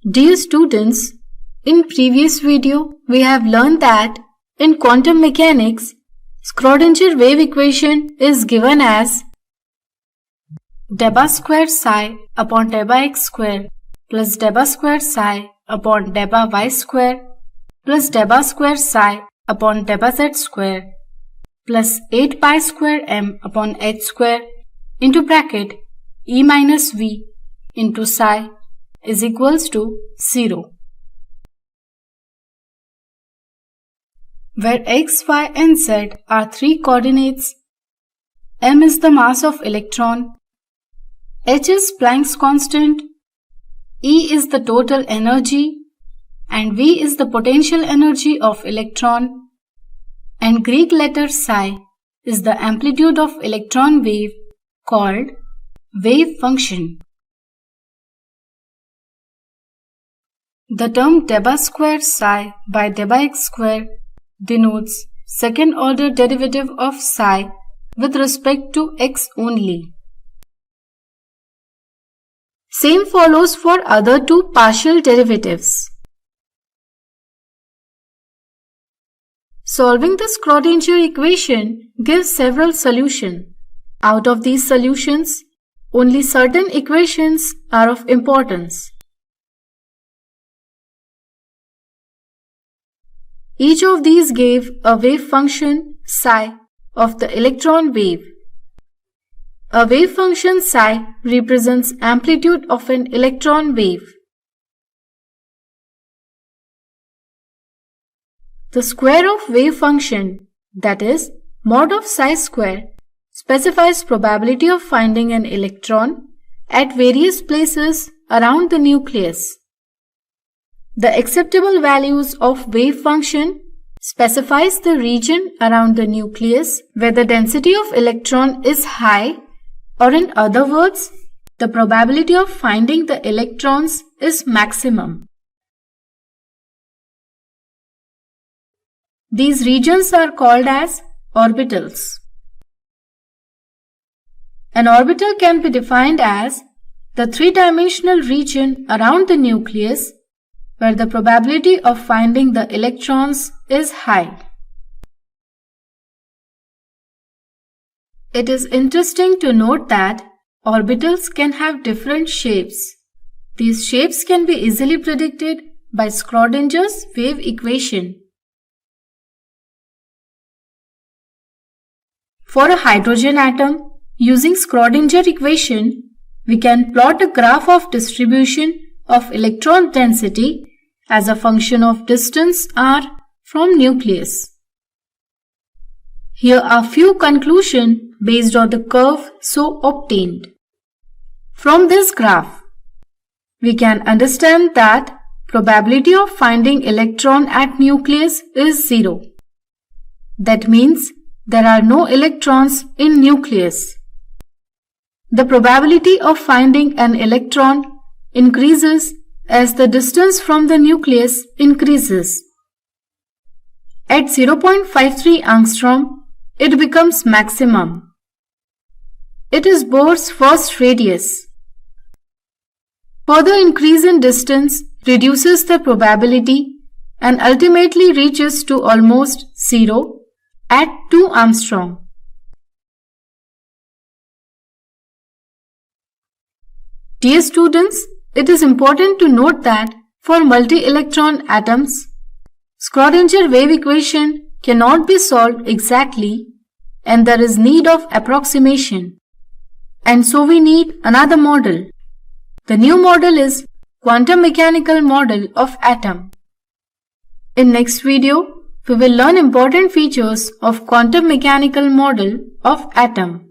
Dear students, in previous video we have learned that in quantum mechanics, Schrödinger wave equation is given as delta square psi upon delta x square plus delta square psi upon delta y square plus delta square psi upon delta z square plus 8 pi square m upon h square into bracket e minus v into psi is equals to 0. Where x, y and z are three coordinates, m is the mass of electron, h is Planck's constant, E is the total energy, and V is the potential energy of electron, and Greek letter psi is the amplitude of electron wave called wave function. The term delta square psi by delta x square denotes second order derivative of psi with respect to x only. Same follows for other two partial derivatives. Solving the Schrödinger equation gives several solutions. Out of these solutions, only certain equations are of importance. Each of these gave a wave function psi of the electron wave. A wave function psi represents amplitude of an electron wave. The square of wave function, that is, mod of psi square, specifies probability of finding an electron at various places around the nucleus. The acceptable values of wave function specifies the region around the nucleus where the density of electron is high, or in other words, the probability of finding the electrons is maximum. These regions are called as orbitals. An orbital can be defined as the three-dimensional region around the nucleus where the probability of finding the electrons is high. It is interesting to note that orbitals can have different shapes. These shapes can be easily predicted by Schrödinger's wave equation. For a hydrogen atom, using Schrödinger equation, we can plot a graph of distribution of electron density as a function of distance r from nucleus. Here are few conclusions based on the curve so obtained. From this graph, we can understand that probability of finding electron at nucleus is 0. That means there are no electrons in nucleus. The probability of finding an electron increases as the distance from the nucleus increases. At 0.53 angstrom, it becomes maximum. It is Bohr's first radius. Further increase in distance reduces the probability and ultimately reaches to almost 0 at 2 angstrom. Dear students, it is important to note that for multi-electron atoms, Schrödinger wave equation cannot be solved exactly and there is need of approximation. And so we need another model. The new model is quantum mechanical model of atom. In next video, we will learn important features of quantum mechanical model of atom.